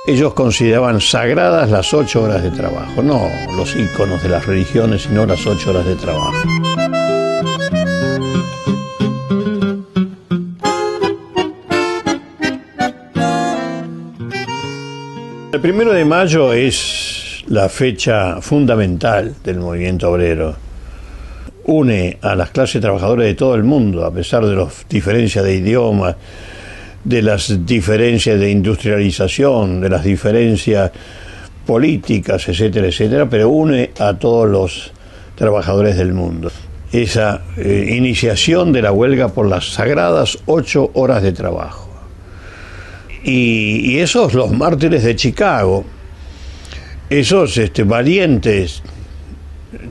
Ellos consideraban sagradas las 8 horas de trabajo, no los íconos de las religiones, sino las 8 horas de trabajo. El 1 de mayo es la fecha fundamental del movimiento obrero. Une a las clases trabajadoras de todo el mundo, a pesar de las diferencias de idioma, de las diferencias de industrialización, de las diferencias políticas, etcétera, etcétera, pero une a todos los trabajadores del mundo. Esa iniciación de la huelga por las sagradas 8 horas de trabajo. Y esos, los mártires de Chicago, esos valientes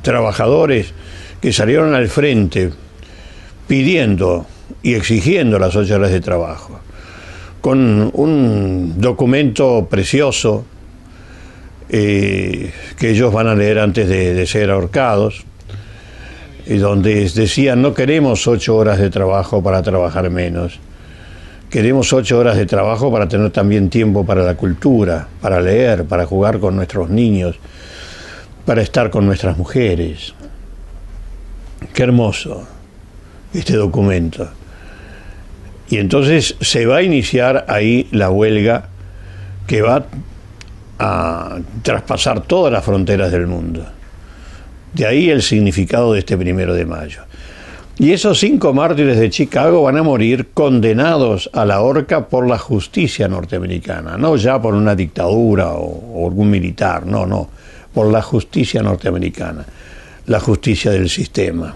trabajadores que salieron al frente pidiendo y exigiendo las 8 horas de trabajo, con un documento precioso que ellos van a leer antes de ser ahorcados, y donde decían: no queremos 8 horas de trabajo para trabajar menos, queremos 8 horas de trabajo para tener también tiempo para la cultura, para leer, para jugar con nuestros niños, para estar con nuestras mujeres. Qué hermoso este documento. Y entonces se va a iniciar ahí la huelga que va a traspasar todas las fronteras del mundo. De ahí el significado de este 1 de mayo. Y esos 5 mártires de Chicago van a morir condenados a la horca por la justicia norteamericana, no ya por una dictadura o algún militar, no, por la justicia norteamericana, la justicia del sistema.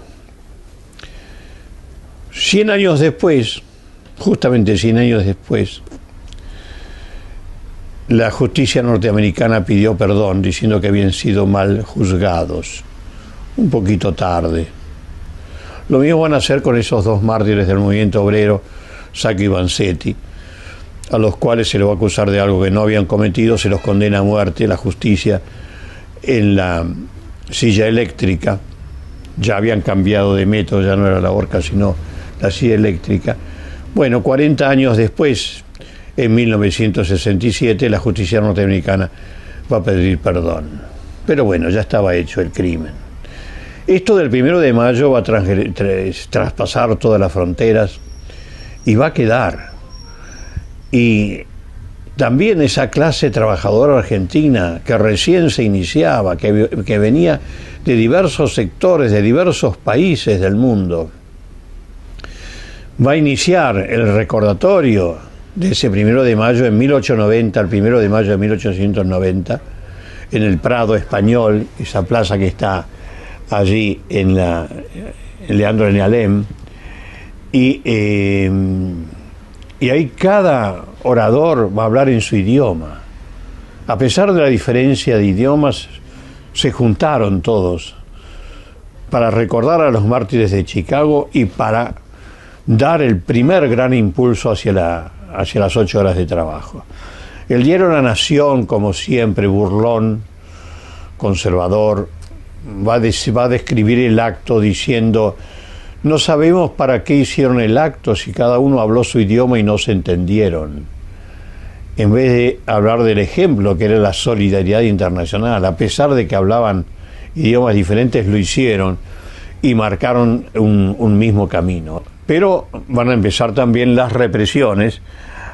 100 años después, justamente 100 años después, la justicia norteamericana pidió perdón diciendo que habían sido mal juzgados, un poquito tarde. Lo mismo van a hacer con esos 2 mártires del movimiento obrero, Sacco y Vanzetti, a los cuales se les va a acusar de algo que no habían cometido, se los condena a muerte. La justicia en la silla eléctrica, ya habían cambiado de método, ya no era la horca sino la silla eléctrica. Bueno, 40 años después, en 1967, la justicia norteamericana va a pedir perdón. Pero bueno, ya estaba hecho el crimen. Esto del 1 de mayo va a traspasar todas las fronteras y va a quedar. Y también esa clase trabajadora argentina que recién se iniciaba, que venía de diversos sectores, de diversos países del mundo, va a iniciar el recordatorio de ese 1 de mayo en 1890, el 1 de mayo de 1890, en el Prado Español, esa plaza que está allí en Leandro de Alem, y ahí cada orador va a hablar en su idioma. A pesar de la diferencia de idiomas, se juntaron todos para recordar a los mártires de Chicago y para dar el primer gran impulso hacia las 8 horas de trabajo. El diario La Nación, como siempre, burlón, conservador, va a describir el acto diciendo: no sabemos para qué hicieron el acto si cada uno habló su idioma y no se entendieron. En vez de hablar del ejemplo que era la solidaridad internacional, a pesar de que hablaban idiomas diferentes, lo hicieron y marcaron un mismo camino. Pero van a empezar también las represiones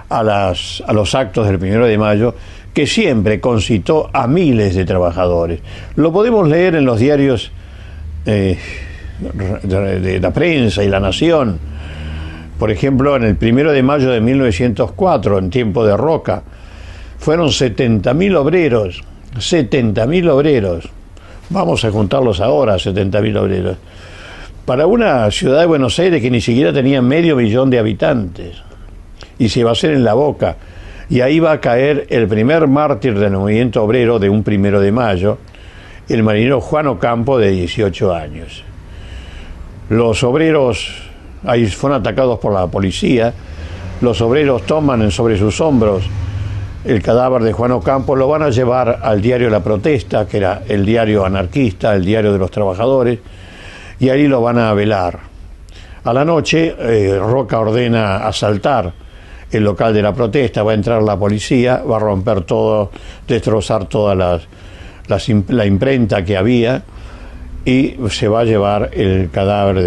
a los actos del 1 de mayo, que siempre concitó a miles de trabajadores. Lo podemos leer en los diarios de la prensa y La Nación. Por ejemplo, en el 1 de mayo de 1904, en tiempo de Roca, fueron 70.000 obreros, 70.000 obreros. Vamos a juntarlos ahora, 70.000 obreros. Para una ciudad de Buenos Aires que ni siquiera tenía medio millón de habitantes. Y se va a hacer en La Boca. Y ahí va a caer el primer mártir del movimiento obrero de un 1 de mayo, el marinero Juan Ocampo, de 18 años. Los obreros ahí fueron atacados por la policía. Los obreros toman sobre sus hombros el cadáver de Juan Ocampo, lo van a llevar al diario La Protesta, que era el diario anarquista, el diario de los trabajadores, y ahí lo van a velar. A la noche, Roca ordena asaltar el local de la protesta, va a entrar la policía, va a romper todo, destrozar toda la imprenta que había, y se va a llevar el cadáver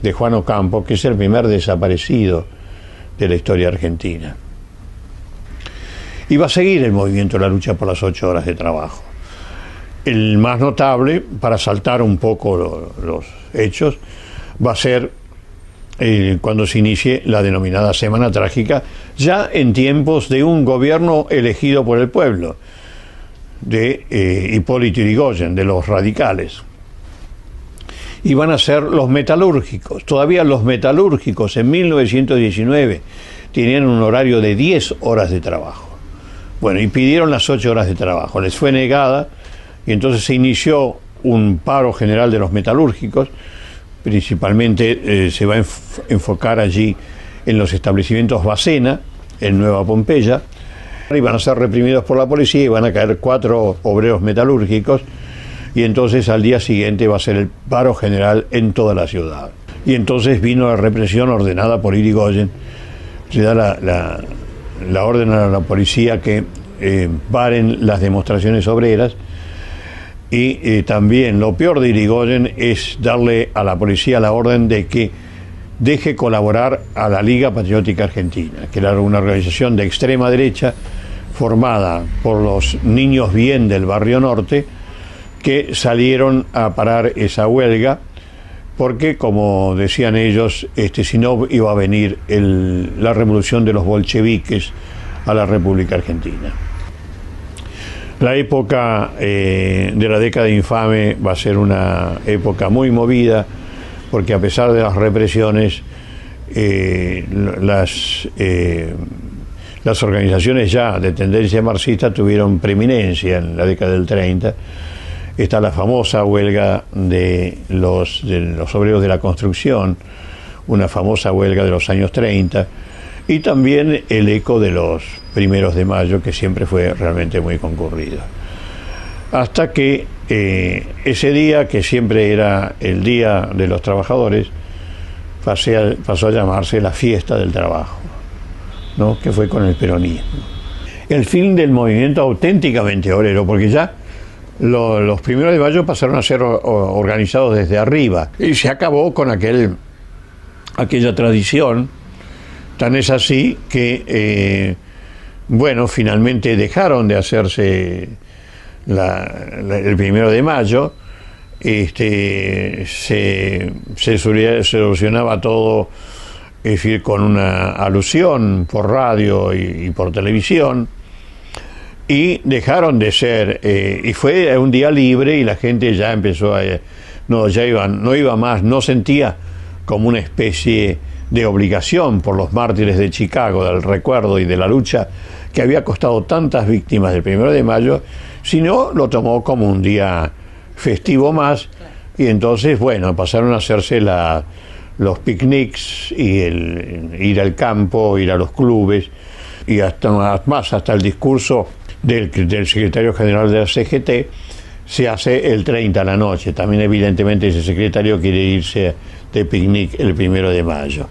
de Juan Ocampo, que es el primer desaparecido de la historia argentina. Y va a seguir el movimiento de la lucha por las 8 horas de trabajo. El más notable, para saltar un poco los hechos, va a ser cuando se inicie la denominada Semana Trágica, ya en tiempos de un gobierno elegido por el pueblo, de Hipólito Yrigoyen, de los radicales. Y van a ser los metalúrgicos. Todavía los metalúrgicos en 1919 tenían un horario de 10 horas de trabajo. Bueno, y pidieron las 8 horas de trabajo. Les fue negada, y entonces se inició un paro general de los metalúrgicos. Principalmente se va a enfocar allí en los establecimientos Bacena, en Nueva Pompeya, y van a ser reprimidos por la policía y van a caer 4 obreros metalúrgicos, y entonces al día siguiente va a ser el paro general en toda la ciudad. Y entonces vino la represión ordenada por Yrigoyen. Se da la orden a la policía que paren las demostraciones obreras. Y también lo peor de Yrigoyen es darle a la policía la orden de que deje colaborar a la Liga Patriótica Argentina, que era una organización de extrema derecha formada por los niños bien del Barrio Norte, que salieron a parar esa huelga porque, como decían ellos, si no iba a venir la revolución de los bolcheviques a la República Argentina. La época de la década infame va a ser una época muy movida, porque a pesar de las represiones, las organizaciones ya de tendencia marxista tuvieron preeminencia en la década del 30. Está la famosa huelga de los obreros de la construcción, una famosa huelga de los años 30, y también el eco de los 1 de mayo, que siempre fue realmente muy concurrido. Hasta que ese día, que siempre era el Día de los Trabajadores, pasó a llamarse la Fiesta del Trabajo, ¿no?, que fue con el peronismo. El fin del movimiento auténticamente obrero, porque ya los 1 de mayo pasaron a ser organizados desde arriba, y se acabó con aquella tradición. Tan es así que, finalmente dejaron de hacerse el 1 de mayo, se solucionaba todo, es decir, con una alusión por radio y por televisión, y dejaron de ser, y fue un día libre, y la gente ya empezó no iba más, no sentía como una especie de obligación por los mártires de Chicago, del recuerdo y de la lucha que había costado tantas víctimas del 1 de mayo, sino lo tomó como un día festivo más, y entonces, pasaron a hacerse los picnics y ir al campo, ir a los clubes, y hasta el discurso del secretario general de la CGT se hace el 30 a la noche. También evidentemente ese secretario quiere irse de picnic el 1 de mayo.